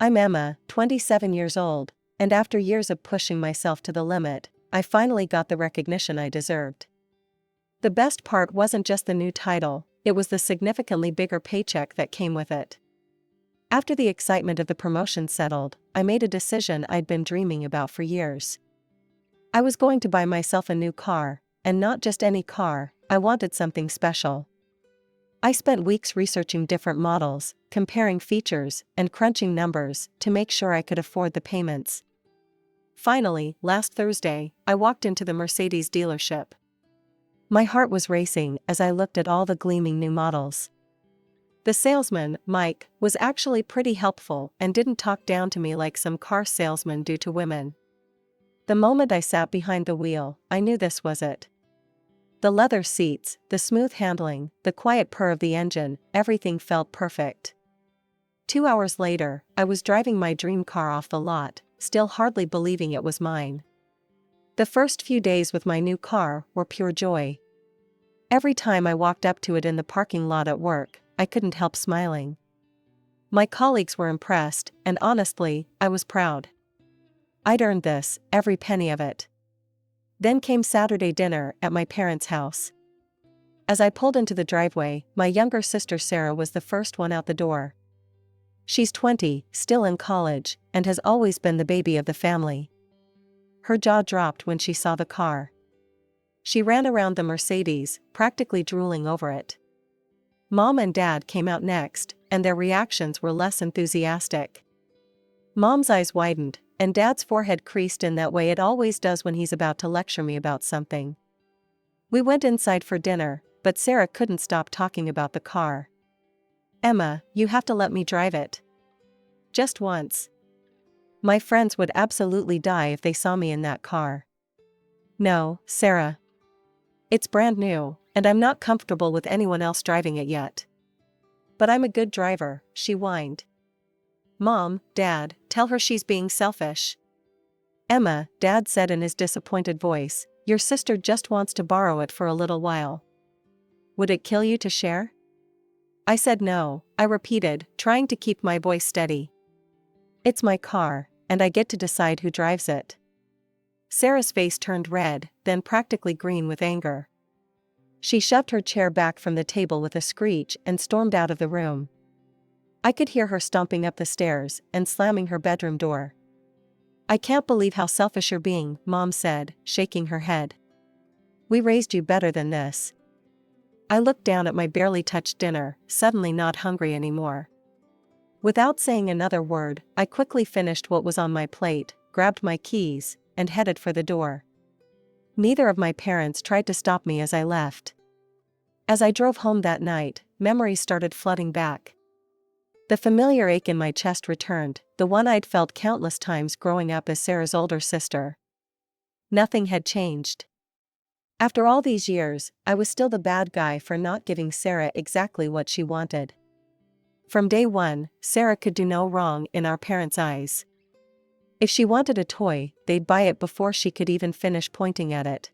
I'm Emma, 27 years old, and after years of pushing myself to the limit, I finally got the recognition I deserved. The best part wasn't just the new title, it was the significantly bigger paycheck that came with it. After the excitement of the promotion settled, I made a decision I'd been dreaming about for years. I was going to buy myself a new car, and not just any car, I wanted something special. I spent weeks researching different models, comparing features, and crunching numbers to make sure I could afford the payments. Finally, last Thursday, I walked into the Mercedes dealership. My heart was racing as I looked at all the gleaming new models. The salesman, Mike, was actually pretty helpful and didn't talk down to me like some car salesmen do to women. The moment I sat behind the wheel, I knew this was it. The leather seats, the smooth handling, the quiet purr of the engine, everything felt perfect. 2 hours later, I was driving my dream car off the lot, still hardly believing it was mine. The first few days with my new car were pure joy. Every time I walked up to it in the parking lot at work, I couldn't help smiling. My colleagues were impressed, and honestly, I was proud. I'd earned this, every penny of it. Then came Saturday dinner at my parents' house. As I pulled into the driveway, my younger sister Sarah was the first one out the door. She's 20, still in college, and has always been the baby of the family. Her jaw dropped when she saw the car. She ran around the Mercedes, practically drooling over it. Mom and Dad came out next, and their reactions were less enthusiastic. Mom's eyes widened, and Dad's forehead creased in that way it always does when he's about to lecture me about something. We went inside for dinner, but Sarah couldn't stop talking about the car. "Emma, you have to let me drive it. Just once. My friends would absolutely die if they saw me in that car." "No, Sarah. It's brand new, and I'm not comfortable with anyone else driving it yet." "But I'm a good driver," she whined. "Mom, Dad, tell her she's being selfish." "Emma," Dad said in his disappointed voice, "your sister just wants to borrow it for a little while. Would it kill you to share?" I said no, I repeated, trying to keep my voice steady. "It's my car, and I get to decide who drives it." Sarah's face turned red, then practically green with anger. She shoved her chair back from the table with a screech and stormed out of the room. I could hear her stomping up the stairs and slamming her bedroom door. "I can't believe how selfish you're being," Mom said, shaking her head. "We raised you better than this." I looked down at my barely touched dinner, suddenly not hungry anymore. Without saying another word, I quickly finished what was on my plate, grabbed my keys, and headed for the door. Neither of my parents tried to stop me as I left. As I drove home that night, memories started flooding back. The familiar ache in my chest returned, the one I'd felt countless times growing up as Sarah's older sister. Nothing had changed. After all these years, I was still the bad guy for not giving Sarah exactly what she wanted. From day one, Sarah could do no wrong in our parents' eyes. If she wanted a toy, they'd buy it before she could even finish pointing at it.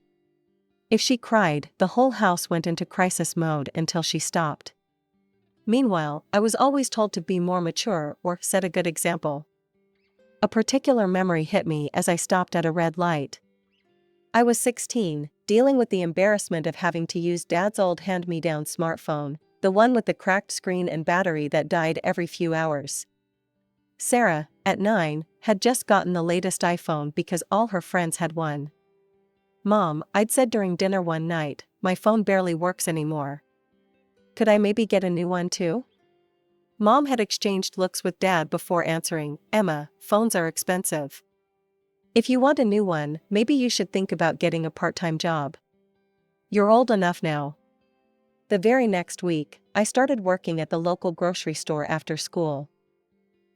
If she cried, the whole house went into crisis mode until she stopped. Meanwhile, I was always told to be more mature or set a good example. A particular memory hit me as I stopped at a red light. I was 16, dealing with the embarrassment of having to use Dad's old hand-me-down smartphone, the one with the cracked screen and battery that died every few hours. Sarah, at 9, had just gotten the latest iPhone because all her friends had one. "Mom," I'd said during dinner one night, "my phone barely works anymore. Could I maybe get a new one too?" Mom had exchanged looks with Dad before answering, "Emma, phones are expensive. If you want a new one, maybe you should think about getting a part-time job. You're old enough now." The very next week, I started working at the local grocery store after school.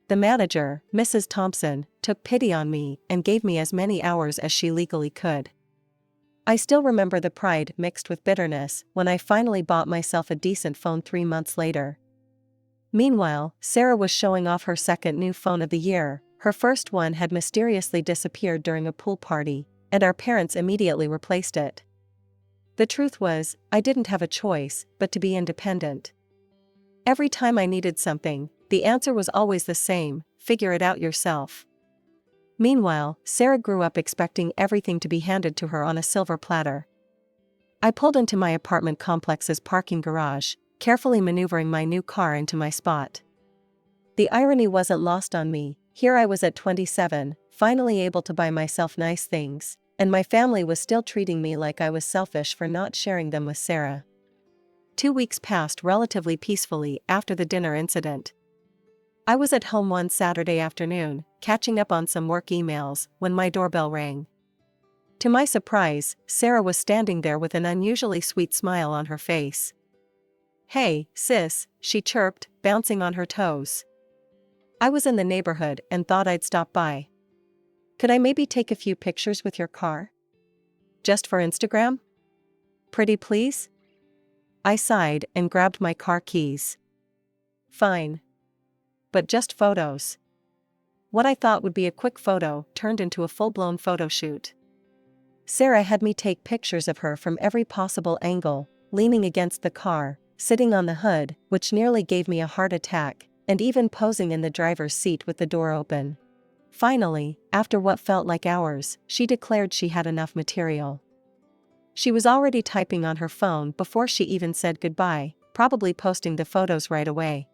The manager, Mrs. Thompson, took pity on me and gave me as many hours as she legally could. I still remember the pride mixed with bitterness when I finally bought myself a decent phone 3 months later. Meanwhile, Sarah was showing off her second new phone of the year. Her first one had mysteriously disappeared during a pool party, and our parents immediately replaced it. The truth was, I didn't have a choice but to be independent. Every time I needed something, the answer was always the same: figure it out yourself. Meanwhile, Sarah grew up expecting everything to be handed to her on a silver platter. I pulled into my apartment complex's parking garage, carefully maneuvering my new car into my spot. The irony wasn't lost on me. Here I was at 27, finally able to buy myself nice things, and my family was still treating me like I was selfish for not sharing them with Sarah. 2 weeks passed relatively peacefully after the dinner incident. I was at home one Saturday afternoon, catching up on some work emails, when my doorbell rang. To my surprise, Sarah was standing there with an unusually sweet smile on her face. "Hey, sis," she chirped, bouncing on her toes. "I was in the neighborhood and thought I'd stop by. Could I maybe take a few pictures with your car? Just for Instagram? Pretty please?" I sighed and grabbed my car keys. "Fine. But just photos." What I thought would be a quick photo turned into a full-blown photo shoot. Sarah had me take pictures of her from every possible angle, leaning against the car, sitting on the hood, which nearly gave me a heart attack, and even posing in the driver's seat with the door open. Finally, after what felt like hours, she declared she had enough material. She was already typing on her phone before she even said goodbye, probably posting the photos right away.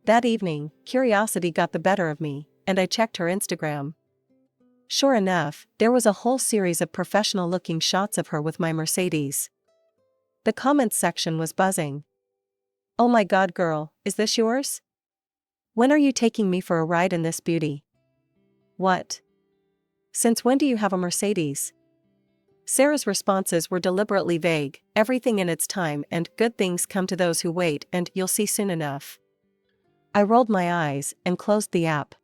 That evening, curiosity got the better of me, and I checked her Instagram. Sure enough, there was a whole series of professional-looking shots of her with my Mercedes. The comments section was buzzing. "Oh my god girl, is this yours? When are you taking me for a ride in this beauty? What? Since when do you have a Mercedes?" Sarah's responses were deliberately vague, everything in its time and "good things come to those who wait" and "you'll see soon enough." I rolled my eyes and closed the app.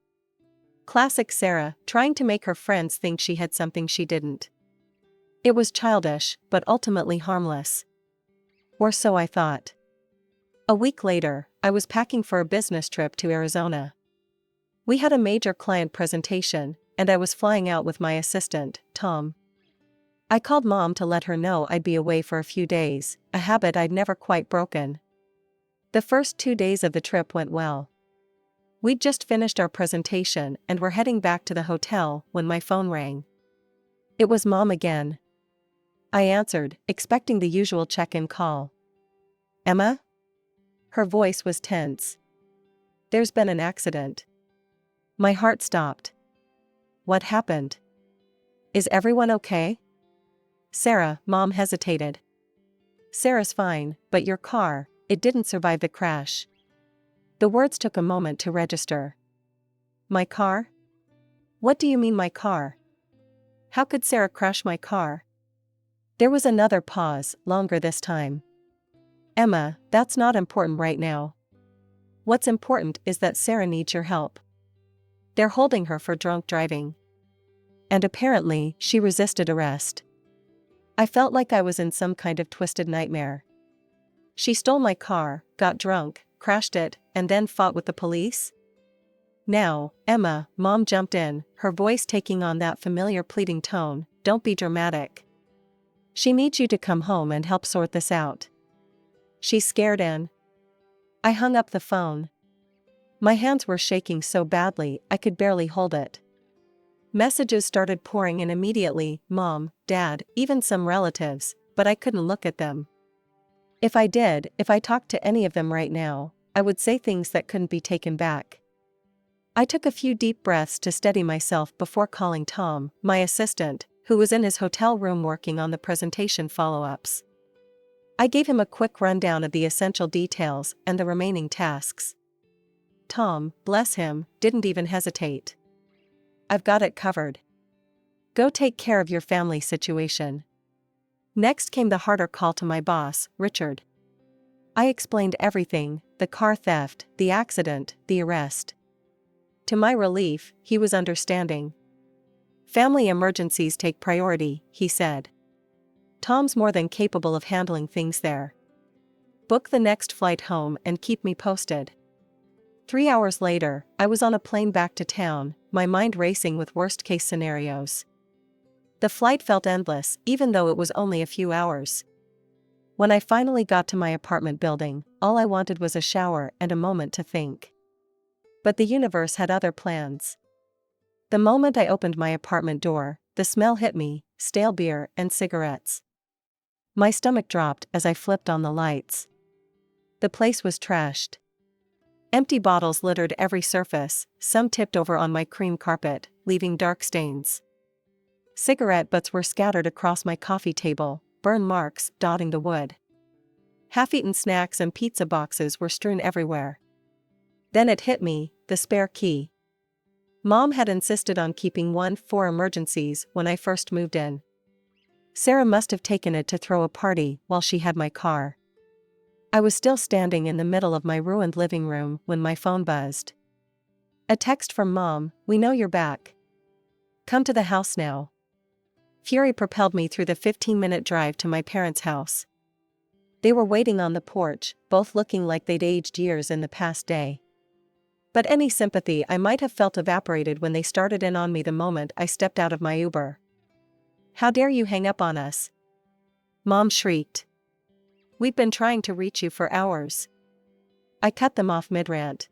Classic Sarah, trying to make her friends think she had something she didn't. It was childish, but ultimately harmless. Or so I thought. A week later, I was packing for a business trip to Arizona. We had a major client presentation, and I was flying out with my assistant, Tom. I called Mom to let her know I'd be away for a few days, a habit I'd never quite broken. The first 2 days of the trip went well. We'd just finished our presentation and were heading back to the hotel when my phone rang. It was Mom again. I answered, expecting the usual check-in call. "Emma?" Her voice was tense. "There's been an accident." My heart stopped. "What happened? Is everyone okay?" "Sarah," Mom hesitated. "Sarah's fine, but your car, it didn't survive the crash." The words took a moment to register. "My car? What do you mean my car? How could Sarah crash my car?" There was another pause, longer this time. "Emma, that's not important right now. What's important is that Sarah needs your help. They're holding her for drunk driving. And apparently, she resisted arrest." I felt like I was in some kind of twisted nightmare. She stole my car, got drunk, crashed it, and then fought with the police? "Now, Emma," Mom jumped in, her voice taking on that familiar pleading tone, "don't be dramatic. She needs you to come home and help sort this out. She's scared and..." I hung up the phone. My hands were shaking so badly I could barely hold it. Messages started pouring in immediately, Mom, Dad, even some relatives, but I couldn't look at them. If I talked to any of them right now, I would say things that couldn't be taken back. I took a few deep breaths to steady myself before calling Tom, my assistant, who was in his hotel room working on the presentation follow-ups. I gave him a quick rundown of the essential details and the remaining tasks. Tom, bless him, didn't even hesitate. "I've got it covered. Go take care of your family situation." Next came the harder call to my boss, Richard. I explained everything, the car theft, the accident, the arrest. To my relief, he was understanding. "Family emergencies take priority," he said. "Tom's more than capable of handling things there. Book the next flight home and keep me posted." 3 hours later, I was on a plane back to town, my mind racing with worst-case scenarios. The flight felt endless, even though it was only a few hours. When I finally got to my apartment building, all I wanted was a shower and a moment to think. But the universe had other plans. The moment I opened my apartment door, the smell hit me, stale beer and cigarettes. My stomach dropped as I flipped on the lights. The place was trashed. Empty bottles littered every surface, some tipped over on my cream carpet, leaving dark stains. Cigarette butts were scattered across my coffee table, burn marks dotting the wood. Half-eaten snacks and pizza boxes were strewn everywhere. Then it hit me, the spare key. Mom had insisted on keeping one for emergencies when I first moved in. Sarah must have taken it to throw a party while she had my car. I was still standing in the middle of my ruined living room when my phone buzzed. A text from Mom, "We know you're back. Come to the house now." Fury propelled me through the 15-minute drive to my parents' house. They were waiting on the porch, both looking like they'd aged years in the past day. But any sympathy I might have felt evaporated when they started in on me the moment I stepped out of my Uber. "How dare you hang up on us?" Mom shrieked. "We've been trying to reach you for hours." I cut them off mid-rant.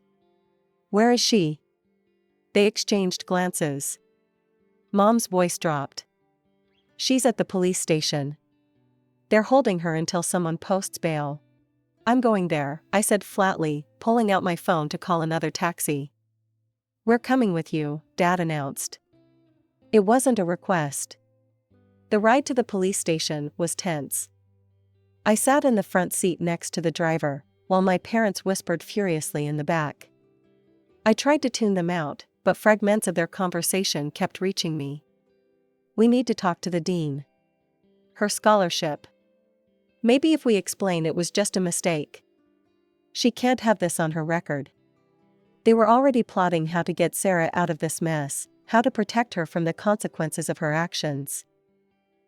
"Where is she?" They exchanged glances. Mom's voice dropped. "She's at the police station. They're holding her until someone posts bail." "I'm going there," I said flatly, pulling out my phone to call another taxi. "We're coming with you," Dad announced. It wasn't a request. The ride to the police station was tense. I sat in the front seat next to the driver, while my parents whispered furiously in the back. I tried to tune them out, but fragments of their conversation kept reaching me. "We need to talk to the dean. Her scholarship. Maybe if we explain it was just a mistake. She can't have this on her record." They were already plotting how to get Sarah out of this mess, how to protect her from the consequences of her actions.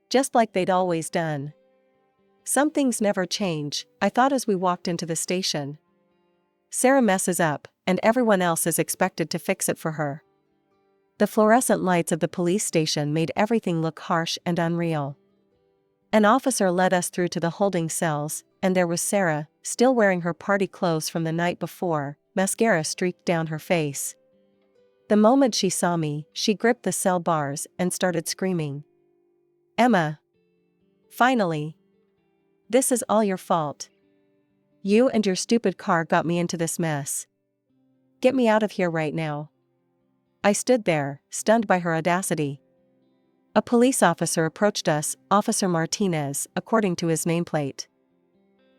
Just like they'd always done. "Some things never change," I thought as we walked into the station. "Sarah messes up, and everyone else is expected to fix it for her." The fluorescent lights of the police station made everything look harsh and unreal. An officer led us through to the holding cells, and there was Sarah, still wearing her party clothes from the night before, mascara streaked down her face. The moment she saw me, she gripped the cell bars and started screaming. "Emma! Finally! This is all your fault. You and your stupid car got me into this mess. Get me out of here right now." I stood there, stunned by her audacity. A police officer approached us, Officer Martinez, according to his nameplate.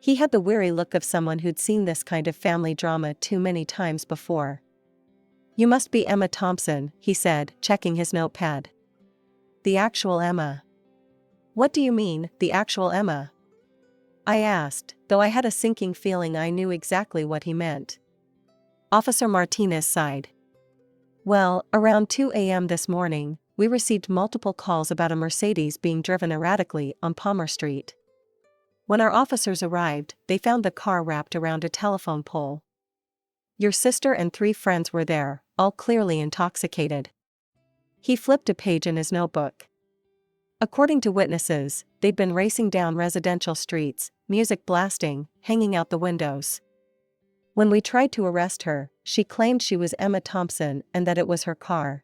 He had the weary look of someone who'd seen this kind of family drama too many times before. "You must be Emma Thompson," he said, checking his notepad. "The actual Emma." "What do you mean, the actual Emma?" I asked, though I had a sinking feeling I knew exactly what he meant. Officer Martinez sighed. "Well, around 2 a.m. this morning, we received multiple calls about a Mercedes being driven erratically on Palmer Street. When our officers arrived, they found the car wrapped around a telephone pole. Your sister and 3 friends were there, all clearly intoxicated." He flipped a page in his notebook. "According to witnesses, they'd been racing down residential streets, music blasting, hanging out the windows. When we tried to arrest her, she claimed she was Emma Thompson and that it was her car.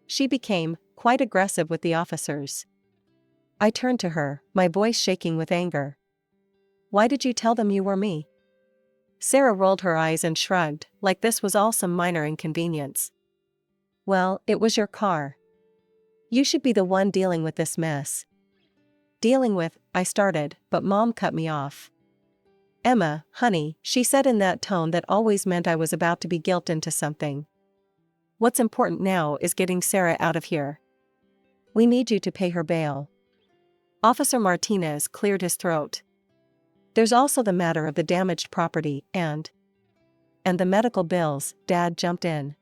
She became quite aggressive with the officers." I turned to her, my voice shaking with anger. "Why did you tell them you were me?" Sarah rolled her eyes and shrugged, like this was all some minor inconvenience. "Well, it was your car. You should be the one dealing with this mess." "Dealing with," I started, but Mom cut me off. "Emma, honey," she said in that tone that always meant I was about to be guilted into something. "What's important now is getting Sarah out of here. We need you to pay her bail." Officer Martinez cleared his throat. "There's also the matter of the damaged property and the medical bills," Dad jumped in.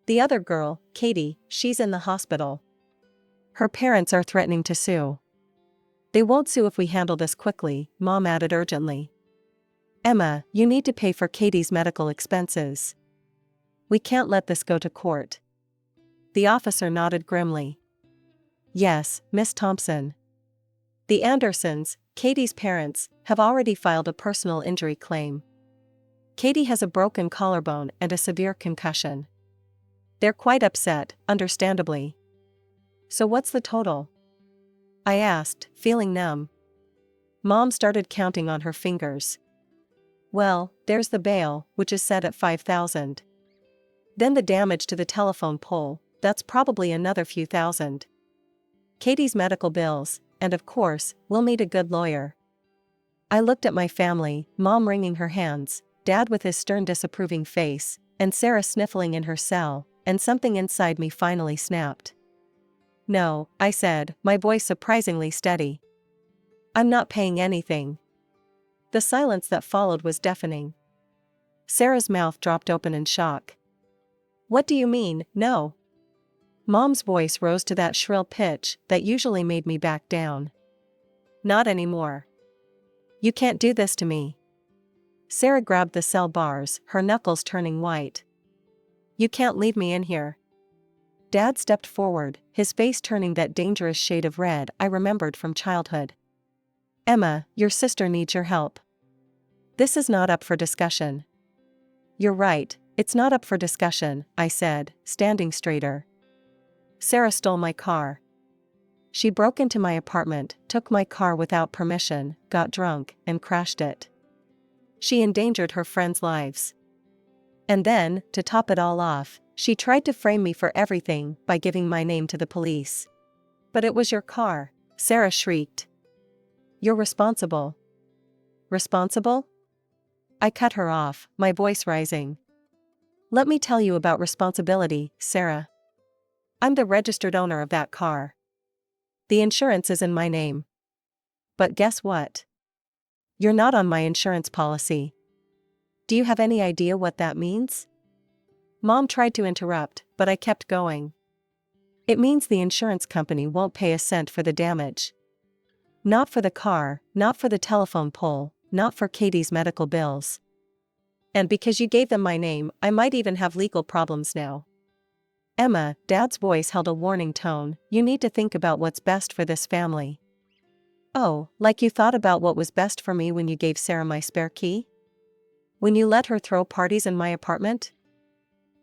"The other girl, Katie, she's in the hospital. Her parents are threatening to sue." "They won't sue if we handle this quickly," Mom added urgently. "Emma, you need to pay for Katie's medical expenses. We can't let this go to court." The officer nodded grimly. "Yes, Miss Thompson. The Andersons, Katie's parents, have already filed a personal injury claim. Katie has a broken collarbone and a severe concussion. They're quite upset, understandably. So what's the total? I asked, feeling numb. Mom started counting on her fingers. Well, there's the bail, which is set at $5,000. Then the damage to the telephone pole, that's probably another few thousand. Katie's medical bills, and of course, we'll need a good lawyer. I looked at my family, Mom wringing her hands, Dad with his stern disapproving face, and Sarah sniffling in her cell, and something inside me finally snapped. No, I said, my voice surprisingly steady. I'm not paying anything. The silence that followed was deafening. Sarah's mouth dropped open in shock. What do you mean, no? Mom's voice rose to that shrill pitch that usually made me back down. Not anymore. You can't do this to me. Sarah grabbed the cell bars, her knuckles turning white. You can't leave me in here. Dad stepped forward, his face turning that dangerous shade of red I remembered from childhood. Emma, your sister needs your help. This is not up for discussion. You're right, it's not up for discussion, I said, standing straighter. Sarah stole my car. She broke into my apartment, took my car without permission, got drunk, and crashed it. She endangered her friends' lives. And then, to top it all off, she tried to frame me for everything by giving my name to the police. But it was your car, Sarah shrieked. You're responsible. Responsible? I cut her off, my voice rising. Let me tell you about responsibility, Sarah. I'm the registered owner of that car. The insurance is in my name. But guess what? You're not on my insurance policy. Do you have any idea what that means? Mom tried to interrupt, but I kept going. It means the insurance company won't pay a cent for the damage. Not for the car, not for the telephone pole, not for Katie's medical bills. And because you gave them my name, I might even have legal problems now. Emma, Dad's voice held a warning tone, you need to think about what's best for this family. Oh, like you thought about what was best for me when you gave Sarah my spare key? When you let her throw parties in my apartment?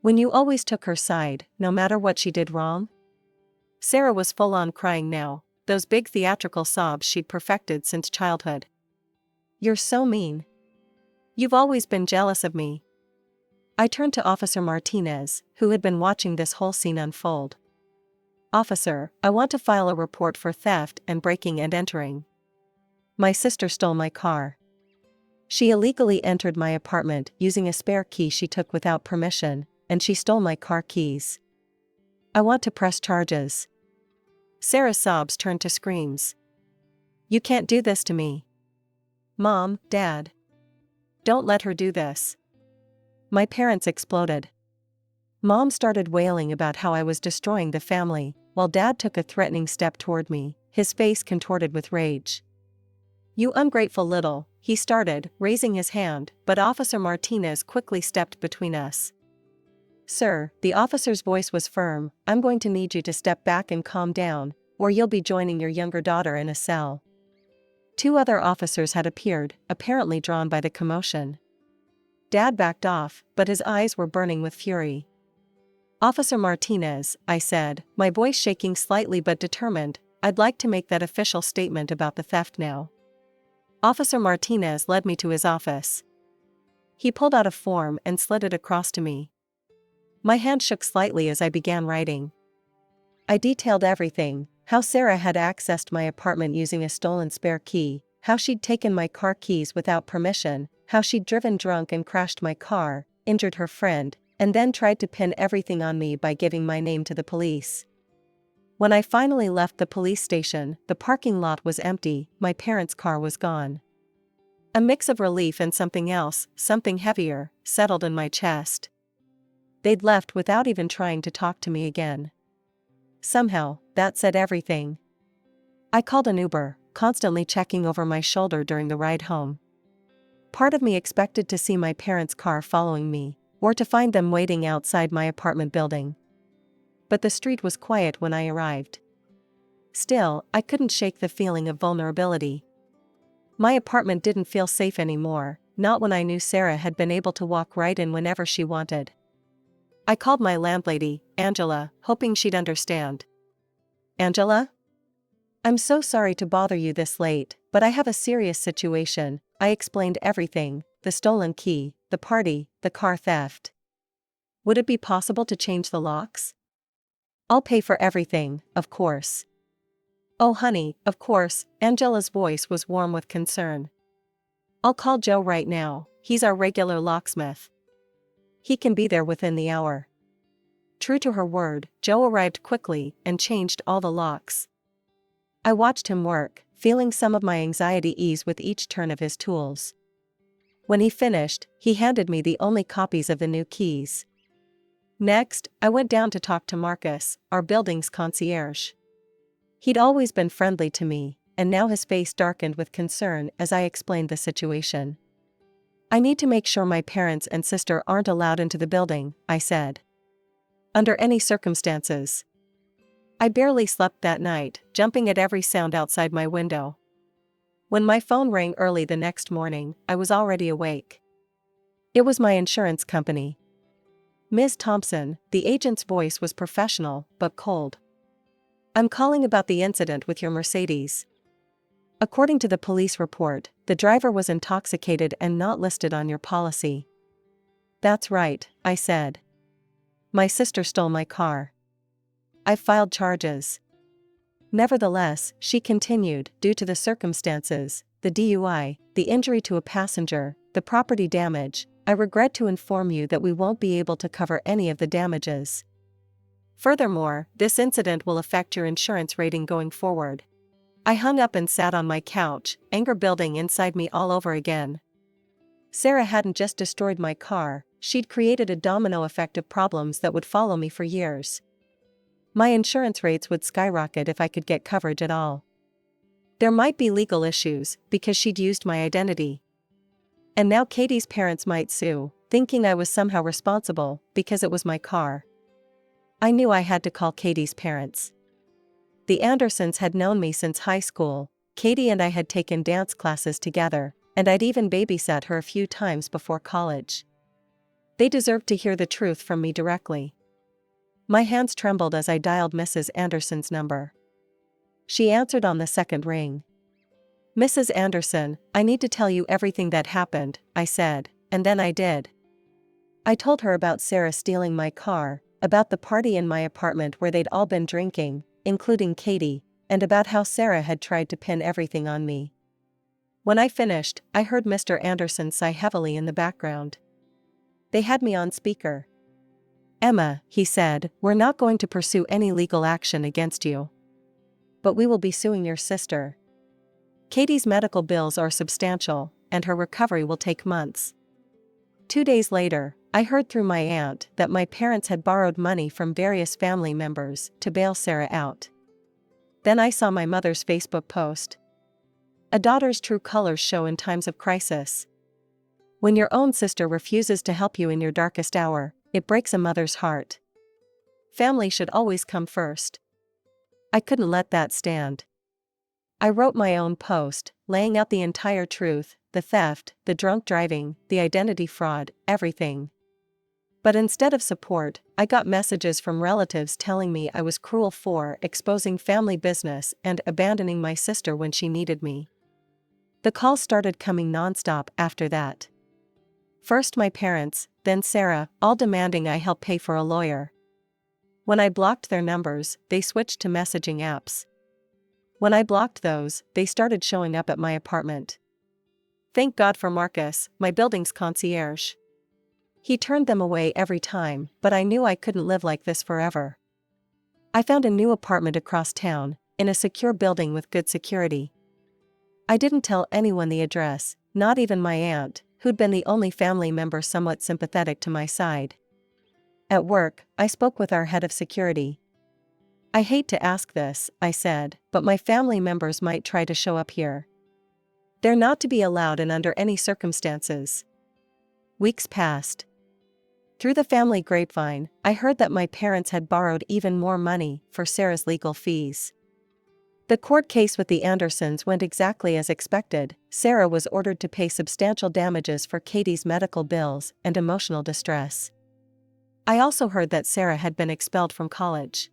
When you always took her side, no matter what she did wrong? Sarah was full on crying now, those big theatrical sobs she'd perfected since childhood. You're so mean. You've always been jealous of me. I turned to Officer Martinez, who had been watching this whole scene unfold. Officer, I want to file a report for theft and breaking and entering. My sister stole my car. She illegally entered my apartment using a spare key she took without permission, and she stole my car keys. I want to press charges. Sarah's sobs turned to screams. You can't do this to me. Mom, Dad. Don't let her do this. My parents exploded. Mom started wailing about how I was destroying the family, while Dad took a threatening step toward me, his face contorted with rage. You ungrateful little, he started, raising his hand, but Officer Martinez quickly stepped between us. Sir, the officer's voice was firm, I'm going to need you to step back and calm down, or you'll be joining your younger daughter in a cell. 2 other officers had appeared, apparently drawn by the commotion. Dad backed off, but his eyes were burning with fury. Officer Martinez, I said, my voice shaking slightly but determined, I'd like to make that official statement about the theft now. Officer Martinez led me to his office. He pulled out a form and slid it across to me. My hand shook slightly as I began writing. I detailed everything, how Sarah had accessed my apartment using a stolen spare key, how she'd taken my car keys without permission, how she'd driven drunk and crashed my car, injured her friend, and then tried to pin everything on me by giving my name to the police. When I finally left the police station, the parking lot was empty, my parents' car was gone. A mix of relief and something else, something heavier, settled in my chest. They'd left without even trying to talk to me again. Somehow, that said everything. I called an Uber, constantly checking over my shoulder during the ride home. Part of me expected to see my parents' car following me, or to find them waiting outside my apartment building. But the street was quiet when I arrived. Still, I couldn't shake the feeling of vulnerability. My apartment didn't feel safe anymore, not when I knew Sarah had been able to walk right in whenever she wanted. I called my landlady, Angela, hoping she'd understand. "Angela? I'm so sorry to bother you this late, but I have a serious situation." I explained everything: the stolen key, the party, the car theft. "Would it be possible to change the locks?" "I'll pay for everything, of course." "Oh honey, of course." Angela's voice was warm with concern. "I'll call Joe right now, he's our regular locksmith. He can be there within the hour." True to her word, Joe arrived quickly and changed all the locks. I watched him work, feeling some of my anxiety ease with each turn of his tools. When he finished, he handed me the only copies of the new keys. Next, I went down to talk to Marcus, our building's concierge. He'd always been friendly to me, and now his face darkened with concern as I explained the situation. "I need to make sure my parents and sister aren't allowed into the building," I said. "Under any circumstances." I barely slept that night, jumping at every sound outside my window. When my phone rang early the next morning, I was already awake. It was my insurance company. "Ms. Thompson," the agent's voice was professional, but cold. "I'm calling about the incident with your Mercedes. According to the police report, the driver was intoxicated and not listed on your policy." "That's right," I said. "My sister stole my car. I've filed charges." Nevertheless, she continued, "due to the circumstances, the DUI, the injury to a passenger, the property damage, I regret to inform you that we won't be able to cover any of the damages. Furthermore, this incident will affect your insurance rating going forward." I hung up and sat on my couch, anger building inside me all over again. Sarah hadn't just destroyed my car, she'd created a domino effect of problems that would follow me for years. My insurance rates would skyrocket if I could get coverage at all. There might be legal issues, because she'd used my identity. And now Katie's parents might sue, thinking I was somehow responsible, because it was my car. I knew I had to call Katie's parents. The Andersons had known me since high school. Katie and I had taken dance classes together, and I'd even babysat her a few times before college. They deserved to hear the truth from me directly. My hands trembled as I dialed Mrs. Anderson's number. She answered on the second ring. "Mrs. Anderson, I need to tell you everything that happened," I said, and then I did. I told her about Sarah stealing my car, about the party in my apartment where they'd all been drinking, including Katie, and about how Sarah had tried to pin everything on me. When I finished, I heard Mr. Anderson sigh heavily in the background. They had me on speaker. "Emma," he said, "we're not going to pursue any legal action against you. But we will be suing your sister. Katie's medical bills are substantial, and her recovery will take months." 2 days later, I heard through my aunt that my parents had borrowed money from various family members to bail Sarah out. Then I saw my mother's Facebook post. "A daughter's true colors show in times of crisis. When your own sister refuses to help you in your darkest hour, it breaks a mother's heart. Family should always come first." I couldn't let that stand. I wrote my own post, laying out the entire truth: the theft, the drunk driving, the identity fraud, everything. But instead of support, I got messages from relatives telling me I was cruel for exposing family business and abandoning my sister when she needed me. The calls started coming nonstop after that. First my parents, then Sarah, all demanding I help pay for a lawyer. When I blocked their numbers, they switched to messaging apps. When I blocked those, they started showing up at my apartment. Thank God for Marcus, my building's concierge. He turned them away every time, but I knew I couldn't live like this forever. I found a new apartment across town, in a secure building with good security. I didn't tell anyone the address, not even my aunt, who'd been the only family member somewhat sympathetic to my side. At work, I spoke with our head of security. "I hate to ask this," I said, "but my family members might try to show up here. They're not to be allowed in under any circumstances." Weeks passed. Through the family grapevine, I heard that my parents had borrowed even more money for Sarah's legal fees. The court case with the Andersons went exactly as expected. Sarah was ordered to pay substantial damages for Katie's medical bills and emotional distress. I also heard that Sarah had been expelled from college.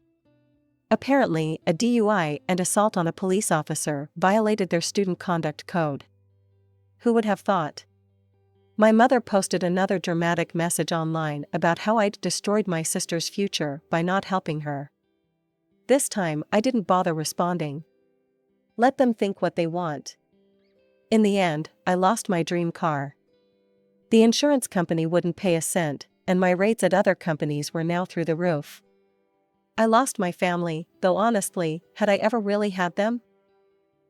Apparently, a DUI and assault on a police officer violated their student conduct code. Who would have thought? My mother posted another dramatic message online about how I'd destroyed my sister's future by not helping her. This time, I didn't bother responding. Let them think what they want. In the end, I lost my dream car. The insurance company wouldn't pay a cent, and my rates at other companies were now through the roof. I lost my family, though honestly, had I ever really had them?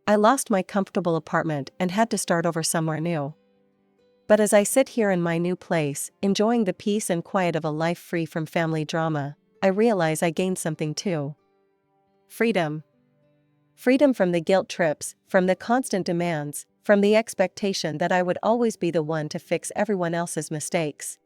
I lost my comfortable apartment and had to start over somewhere new. But as I sit here in my new place, enjoying the peace and quiet of a life free from family drama, I realize I gained something too. Freedom. Freedom from the guilt trips, from the constant demands, from the expectation that I would always be the one to fix everyone else's mistakes.